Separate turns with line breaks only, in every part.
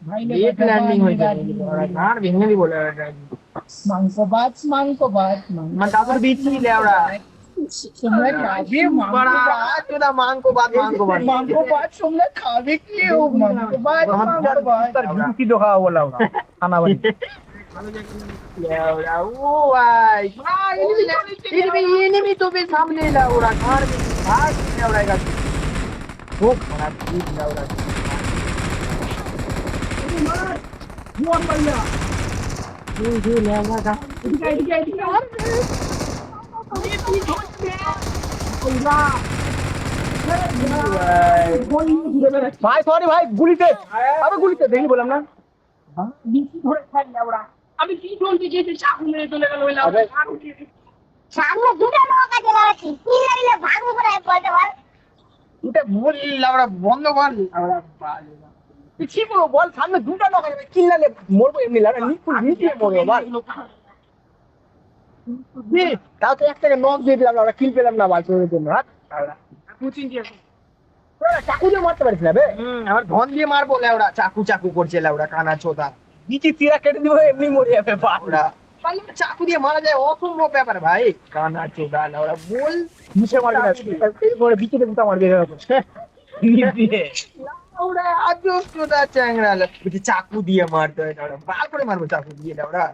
Late landing হয়েছে ওরা ঘাড় ভেঙে দিব লেওড়া
মাংস ভাত
মানে দাদুর বিচি লেওড়া
তোমরা খাবে
বড়া চোদা
মাংস ভাত তোমরা খাবে কি ও মাংস ভাত
তার বিচি দোকা বলা ওরা খানা বাড়ি
লেওড়া ও ভাই ভাই এনিমি তো বে সামনে লেওড়া ঘাড় ভেঙে ভাই লেওড়া গাছ খুব খারাপ ঠিক লেওড়া
বুয়ান পাইয়া
जी লেওড়া গা
ভাই সরি ভাই গুলিতে আবে গুলিতে দেখি বললাম না
বিচি ধরে খাই লেওড়া আমি কি বলতে গিয়েছি চাকু মেরে চলে গেল ওই লেওড়া
সামনে দুটো লোক আছে লড়াচ্ছি কি লড়িলে ভাগবো করে বলতে পার
এটা ভুল লেওড়া বন্ধ কর লেওড়া বালে
কি বলবো বল সামনে দুটো লোক আছে কিনলে মরবো এমনি লাগা নিচে মরবো বল তাও তো একটা নক দিয়ে দিলাম আমরা কিল পেলাম না বাল তোর জন্য হাত
কোচিং দিয়ে
চাকু দিয়ে মারতে পারিস না বে
আমার ধন দিয়ে মারবো লেওড়া চাকু চাকু করছে লেওড়া কানা চোদা
নিচে চিরা কেটে দিব এমনি মরে যাবে বাল
লেওড়া পারলে চাকু দিয়ে মারা যায় অসম্ভব ব্যাপার ভাই কানা চোদা লেওড়া বল
নিচে মারবে না এরপরে বিচে গুতা মারবে এরকম নিচে
লেওড়া আজব চোদা চ্যাংড়া বলছি চাকু দিয়ে মারতে হয় লেওড়া বাল করে মারবো চাকু দিয়ে লেওড়া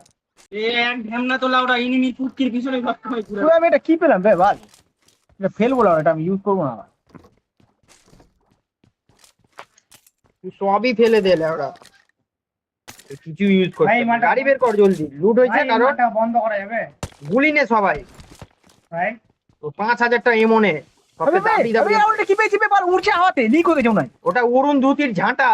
এক ঢেমনা তো লাউডা ইনিমি পুটকির পিছনে ঘটতে হয় পুরো
তুই আমি এটা কি পেলাম বে বাল এটা ফেল বলা এটা আমি ইউজ করবো না
তুই সবই ফেলে দে লেওড়া কিছু ইউজ করতে
ভাই,
না।
মালটা-
গাড়ি বের কর জলদি লুট হয়েছে কারণ
এটা বন্ধ করা যাবে
গুলি নে সবাই
ভাই
তো 5000 টাকা এমো নে সবচেয়ে দামি দামি
আমি কি পেয়েছি বে বাল উড়ছে হাওয়াতে লিক হয়ে গেছে মনে হয়
ওটা অরুণ ধুতির ঝাঁটা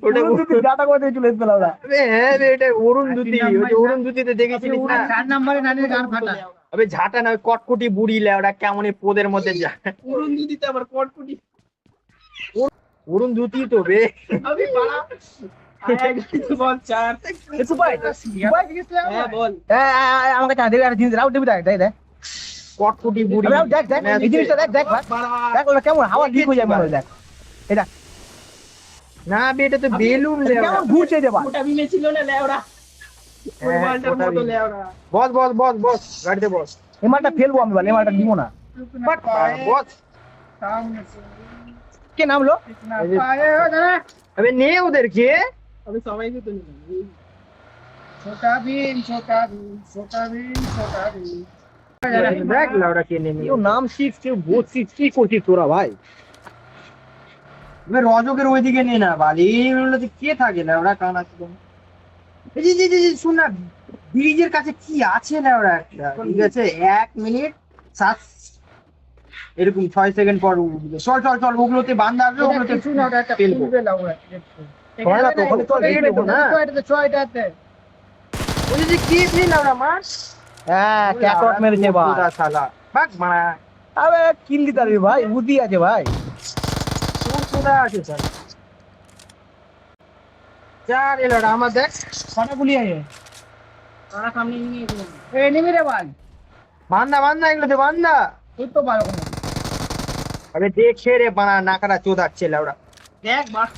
ওটা
তুই ডাটা করে দিয়ে চলে এসে পেলাম না
আবে হ্যাঁ রে, এটা অরুণ ধুতি ওই যে অরুণ ধুতিতে দেখেছিলিস না
4 নম্বরে নানির গান ফাটা
আবে ঝাঁটা না ওই কটকটি বুড়ি লে ওটা কেমন এই পোদের মধ্যে যায়
পুরুন দিতে আবার কটকুটি
অরুণ ধুতি তো বে
আমি পাড়া বল চার
একটু ভাই ভাই
হ্যাঁ বল
আমাকে চা দেবে আর জিনিস রাউ দেবে দেখ দেখ
কটকটি বুড়ি
রাউ দেখ দেখ এই জিনিসটা দেখ দেখ ভাই। দেখ ওটা কেমন হাওয়া লিক হয়ে যায় মনে হয় দেখ এটা
না বে এটা তো বেলুন লে
কেমন ঘুরছে রে ভাই
ওটা বিমে ছিল না লেওড়া ওই মালটার মতো লেওড়া
বস বস বস বস গাড়িতে বস
এই মালটা ফেলবো আমি বল এই মালটা দিব না
বাট বস
কে নামলো
আবে নে ওদেরকে
আমি সবাইকে তো নিলাম ছোটা ভীম ছোটা ভীম ছোটা ভীম ছোটা ভীম
দেখ লাউডা কে নেমে
কেউ নাম শিখ কেউ বোধ শিখ কি করছিস তোরা ভাই
এবার রজকের ওইদিকে নে না বালি এইগুলোতে কে থাকে না ওরা কান আছে তো এই যে যে যে যে, শোন না ব্রিজের কাছে কি আছে না ওরা একটা ঠিক আছে 1 মিনিট 7 এরকম 6 সেকেন্ড পর উঠবে চল চল চল ওগুলোতে বান্ধা আসবে ওগুলোতে
কিছু না ওটা একটা
ফেলবো
ফেলবে লাউড়া
হয় না তো ওখানে চল
এই তো না
এটাতে ছয়টাতে
ওই যে কি ফেল ওরা মার
হ্যাঁ ক্যাকট মেরেছে ভাই
পুরা শালা বাক মারা
আবে কিল দিতে পারবি ভাই বুদ্ধি আছে ভাই
তোর পুরা আছে স্যার চার এলো আমার দেখ
কটা গুলি আছে তারা সামনে নিয়ে গেল এ নেমে রে ভাই
বান্ধা বান্ধা এগুলোতে বান্ধা
তুই তো ভালো করে
আরে দেখে রে বানা নাকাটা চোদাচ্ছে লাউড়া
দেখ বাস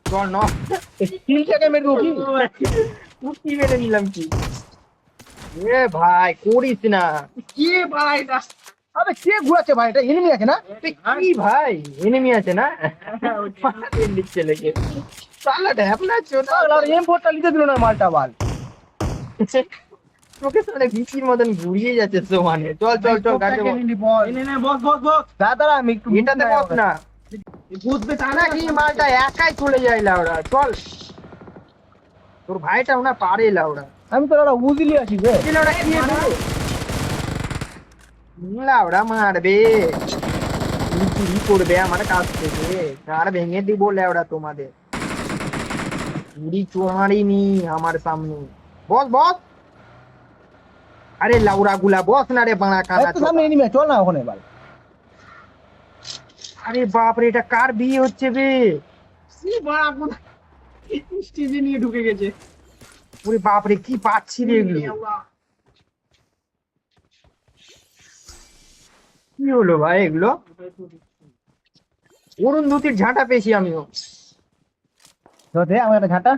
চল ন
কিল থেকে মেরে দেবো কি
কি মেরে নিলাম কি এ ভাই করিস না
কি ভাই এটা
আবে কে ঘুরাচ্ছে ভাই এটা এনিমি আছে না
কি ভাই এনিমি আছে না দিচ্ছে লেগে সালা ঢ্যাপনা চোদা
M4টা নিতে দিল না মালটা বাল
তোকে সালে বিচির মতন ঘুরিয়ে যাচ্ছে সোমানে চল চল চল গাড়িতে বস।
নে নে বস বস বস
দাদা আমি একটু
এটাতে বস না
বুঝবে তা
না কি মালটা একাই চলে যায় লাউড়া চল তোর ভাইটাও না পারে লাউড়া
আমি তো একটা উজিলি আছি রে
কি লাউড়া কি লাউড়া মারবে চুরি করবে আমার কাছ থেকে আর ভেঙে দিব লাউড়া তোমাদের চুরি চোরারিনি আমার সামনে বস বস আরে লাউড়া গুলা বস না রে বানা কানা
একটু সামনে এনিমি চল না ওখানে ভাই
আরে বাপ রে এটা কার বিয়ে হচ্ছে বে
কি বড় কোন স্টেজে নিয়ে ঢুকে গেছে
ওরে বাপরে কি পাচ্ছি রে এগুলো, কি হলো ভাই এগুলো? অরুন্ধতির ঝাঁটা পেয়েছি আমিও।
দে আমার একটা ঝাঁটা।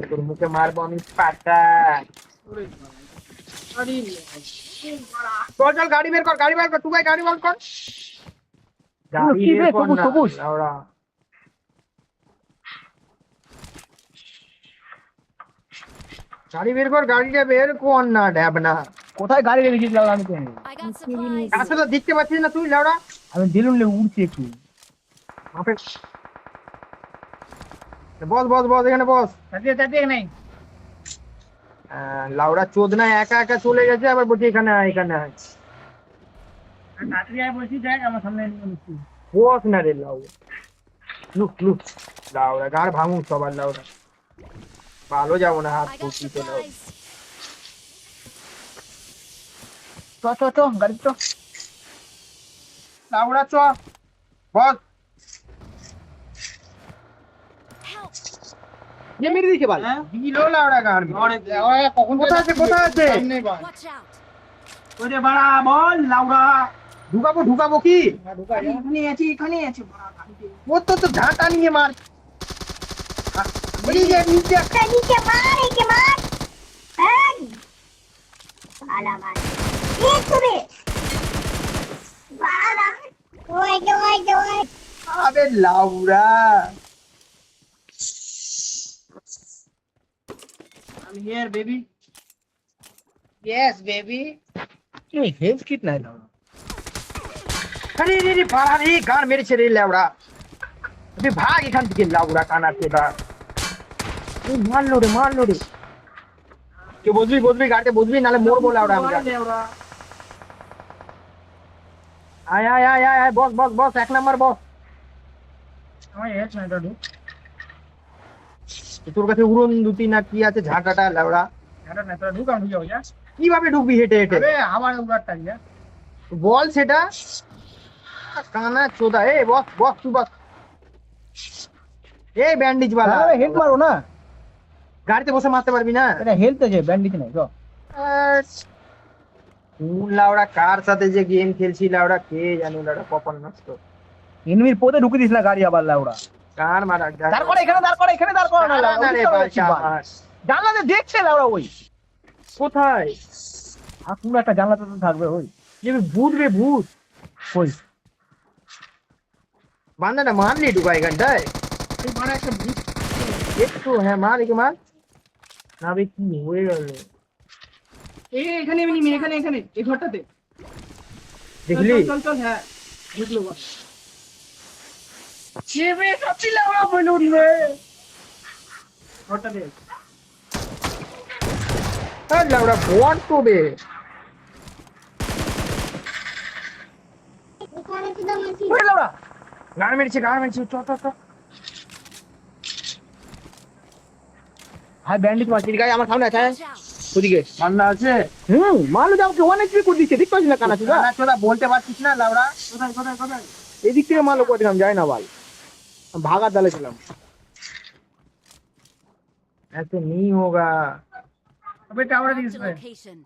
তোর মুখে মারবো আমি পাটা। চল চল গাড়ি বের কর, গাড়ি বের কর, তুই ভাই গাড়ি বের কর। গাড়ি
কি রে,
বের কর
সবুজ,
না,
সবুজ।
লাউড়া। গাড়ি বের কর, গাড়িটা বের কর না ড্যাবনা।
কোথায় গাড়ি রেখেছিস লাউড়া? আমি তো
I got supplies.
কাছে তো দেখতে পাচ্ছিস না তুই লাউড়া।
আমি দিলুন লে উড়ছি একটু।
বাপরে। বস বস বস এখানে বস।
চারদিকে নেই।
লাউড়া চোদনা একা একা চলে গেছে, আবার বলছি এখানে আয়, এখানে আয়।
তাড়াতাড়ি আয় বলছি, দেখ আমার সামনে নিয়ে নিচ্ছি।
বস না রে লাউড়া। লুক লুক লাউড়া, গাড় ভাঙুন সবার লাউড়া। ভালো যাবো না হাত
I got
ফুটি তো লাউড়া।
supplies.
চ গাড়ি চ।
লাউড়া চ বস।
Help.
ये मेरी दिखे बाल।
দিল লাউড়া গাড়।
কখন
কোথায় আছে, কোথায় আছে?
সামনে বাল।
Watch out.
ওই যে বাড়া বল লাউড়া।
ঢুকাবো ঢুকাবো কি?
ঢুকা যা।
এখানে আছি বাড়া গাড়িতে।
ও তো ঝাঁটা নিয়ে মার। বলি যে নিচে
নিচে মার, একে মার। এই, ভালো মার। এই তুমি। ভালো। ওই যে, ওই যে, ওই।
আবে লাউড়া।
I'm here baby. Yes baby.
এই হেলথ কিট নাই লাউড়া।
আরে রে রে পাড়া রে, গান মেরেছে রে লাউড়া। তুই ভাগ এখান থেকে লাউড়া কানা চোদা। এই মারলো রে, মারলো রে। কে বসবি বসবি গাড়িতে বসবি, নালে মরবো লাউড়া আমরা।
লাউড়া।
আয় আয় আয় আয় আয়, বস বস বস, এক নাম্বার বস।
আমার হেড নাই দাদু।
তোর কাছে উড়ন দুটি না কি আছে ঝাঁটাটা লাউড়া?
এটা না তোরা ঢুকাম ঢুকে যা।
কিভাবে ঢুকবি হেঁটে হেঁটে?
আরে আমার উড়াটা যা।
বল সেটা। কানা চোদা, এ বস বস তুই বস। এই ব্যান্ডেজ বালা,
আরে হেলথ মারো না।
গাড়িতে বসে মারতে পারবি না?
এটা হেলথ আছে, ব্যান্ডেজ নাই। চ।
কোন লাউড়া কার সাথে যে গেম খেলছি লাউড়া, কে জানি লাউড়া কপাল নষ্ট।
এনিমির পোতে ঢুকে দিস না গাড়ি আবার লাউড়া।
কার মারা
দাঁড় করে এখানে, দাঁড় করে এখানে, দাঁড় করে না লাউড়া।
রে বাচ্চা আমার।
জানলাতে দেখছে লাউড়া ওই।
কোথায়?
আর কোন একটা জানলাতে তো থাকবে ওই।
যে ভূত রে ভূত।
ওই
বান্দাটা মারলি ঢুকা এখানটায়
এই মারা একটা ভূত।
একটু, হ্যাঁ মার একে মার না। বে কি হয়ে গেল
এই এখানে এমনি এখানে এখানে এই ঘরটাতে।
দেখলি?
চল চল হ্যাঁ। ঢুকলো বাস। চেবে সত্যি লাউড়া বলুন রে। ঘরটাতে।
আর লাউড়া বট তো বে।
এখানে তো মাছি।
ওই লাউড়া।
গান মেরেছে, গান মেরেছে, চ চ চ।
হাই ব্যান্ডেজ মারছিস গাড়ি আমার সামনে আছে।
Watch out.
ওদিকে
ঠান্ডা আছে?
মারলো যাও, অনেক কি করে দিচ্ছে, দেখতে পাচ্ছিস না কানা চুদা।
কানা চোদা বলতে পারছিস না লাউড়া?
কোথায় কোথায় কোথায়?
এদিক থেকে মারলো, করে দিলাম যাই না বাল। ভাগার দালে ছিলাম।
ऐसे नहीं होगा।
अबे टावर
Marked
दिस
a
पे।
location.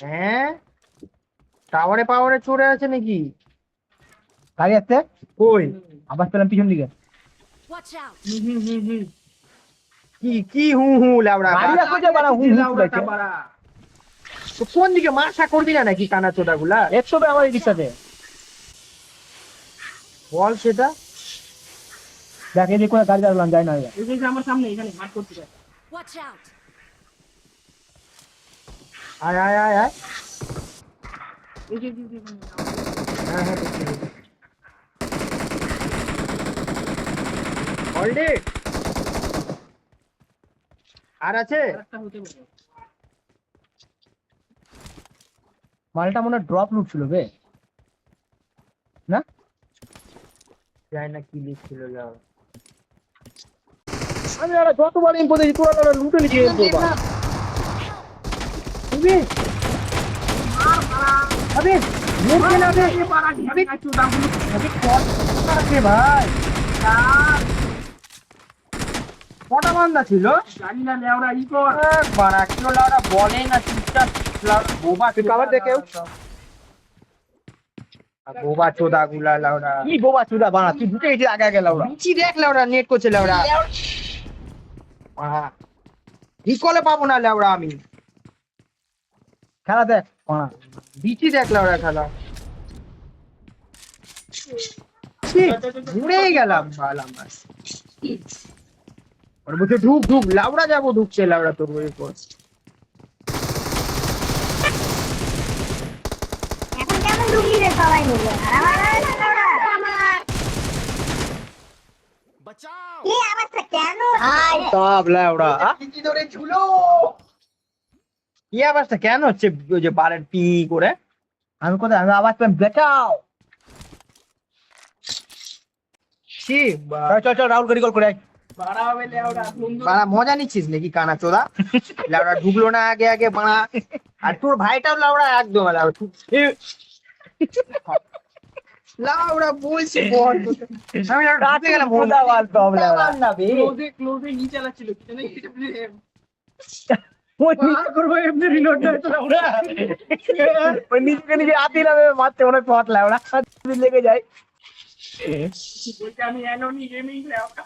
হ্যাঁ টাওয়ারে পাওয়ারে চড়ে আছে নাকি?
গাড়ি আসছে,
কই?
আবার পেলাম পিছন দিকে।
Watch out.
কি কি হু হু লাউড়া?
গাড়ি আসছে যে বাড়া, হুম হুম
লাউড়াটা
করেছে।
বাড়া।
তো কোন দিকে মাথা করবি না নাকি কানা চোদা গুলা?
100 বে আমার এই দিকটাতে।
বল সেটা।
দেখ এই দেখো গাড়ি চালালাম, যাই না এবার।
এই যে আমার সামনে এখানে মার করতে যায়।
Watch out.
আয় আয় আয় আয়।
এই যে
হ্যাঁ হ্যাঁ দেখছি। অলরেডি আর আছে?
একটা হতে পারে।
মালটা মনে ড্রপ লুট ছিল বে না?
যাই না কি লিখছিল লাউ।
আমি আর যতবার ইম্পো দেখি তোরা লুটে নিয়ে ইম্পো বা।
তুমি আবে মুখ না বে।
এই বাড়া ঢেকে চুদা গুলো।
আবে কত আছে ভাই? কটা বান্দা ছিল
জানি না লেওড়া ই কর
বাড়া কিলো লাউডা বলে না চুপচাপ লাউডা বোবা
তুই cover দে কেউ।
বোবা চোদা গুলা লাউডা
কি বোবা চুদা বানা তুই ঢুকে গেছিস আগে আগে লাউড়া
বিচি দেখ লাউডা নেট করছে লাউডা রিকলে পাবো না লাউডা আমি
খেলা দেখ বানা
বিচি দেখ লাউডা খেলা ঘুরেই গেলাম বালাম ওর বলছে ঢুক ঢুক লাউড়া যাবো ঢুকছে লাউড়া তোর ওই পর
এখন কেমন ঢুকলি রে সবাই মিলে কি আওয়াজটা কেন হয়
সব লাউড়া
বিচি ধরে ঝুলো কি আওয়াজটা কেন হচ্ছে ওই যে বারের পি করে
আমি কোথায় আমি আওয়াজ পেলাম বেটাও
ছি
চল চল রাহুল করি কল করে আয়।
বাড়া হবে লেওড়া বন্ধু
বাড়া মজা নিচ্ছিস নাকি কানা চোদা লাউড়া ঢুকলো না আগে আগে বাড়া আর তোর ভাইটাও লাউড়া একদম লাউড়া বলছি বল আমি লাউড়া ঢুকে গেলাম
চুদা বাল সব লাউড়া
না বে
ক্লোজে নিয়ে চালাচ্ছিল কি জানি
ওই নিচে করবো এমনি রিলোড দেয় তো লাউড়া ওই নিচে নিজে হাতি নামে মারতে অনেক পথ লাউড়া লেগে যায়
বলছে আমি অ্যানোনি গেমিং লেওড়া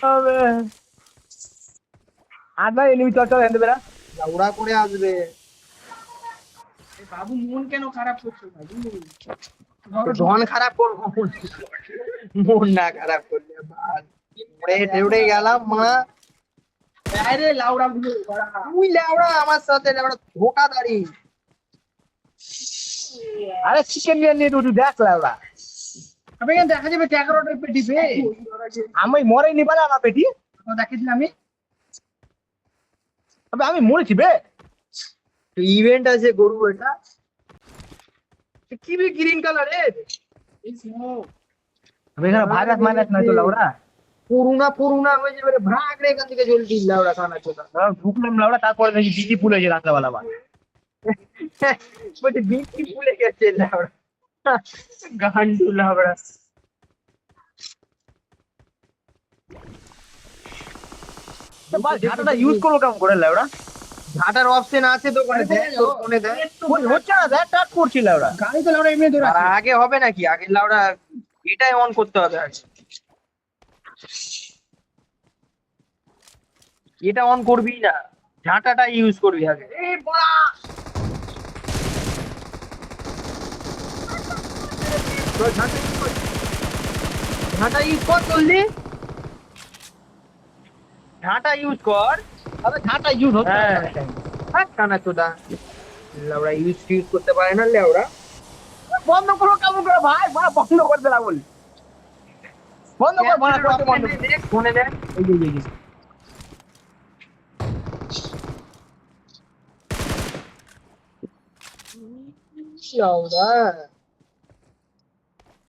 হবে আর না এনিমি চল চল এনে বেরা
লাউড়া করে আসবে
বাবু মন কেন খারাপ করছো বাবু
ধন খারাপ করবো মন না খারাপ করলে বাল উড়ে উড়ে গেলাম মা
আরে লাউড়া গুলো বাড়া
তুই লাউড়া আমার সাথে লাউড়া ধোকাদারি
আরে চিকেন নিয়ে তুই দেখ লাউড়া
আমি কেন দেখা যাবে ট্যাগরোটের পেটি বে
আমি মরে নি বলে আমার পেটি
তো দেখিস না আমি
আমি মরেছি বে
ইভেন্ট আছে গরু এটা কি বে গ্রিন কালারের
এই স্মোক
আমি এখানে ভাইরাস মাইনাস নাই তো লাউড়া
পুরুনা হয়ে যাবে রে, ভাগ রে এখান থেকে জলদি লাউড়া খানা চোদা
ঢুকলাম লাউড়া তারপরে দেখি বিজি ফুল হয়েছে রাত্রেবেলা আবার
বলছে বিক্রি ভুলে গেছে লাউড়া গান্ডু লাউড়া
ঝাঁটাটা ইউজ করবো কেমন করে লাউড়া
ঝাঁটার অপশন আছে তো ওখানে দেখ তোর ফোনে দেখ
হচ্ছে না দেখ টাচ করছি লাউড়া
গাড়ি তো লাউড়া এমনি ধরে
আর আগে হবে নাকি আগে লাউড়া এটাই অন করতে হবে আগে এটা অন করবি না ঝাঁটাটা ইউজ করবি আগে এই বড়া তো ঝাঁটা ইউজ কর জলদি ঝাঁটা ইউজ কর
আরে ঝাঁটা ইউজ হচ্ছে
হ্যাঁ হ্যাঁ কানা চোদা লাউড়া ইউজ করতে পারে না লাউড়া
বন্ধ করো কেমন করে ভাই বড় বন্ধ করে দিলা বল বন্ধ কর বড় করতে বন্ধ কর।
দেখ ফোনে দেখ
এই যে, এই যে।
লাউড়া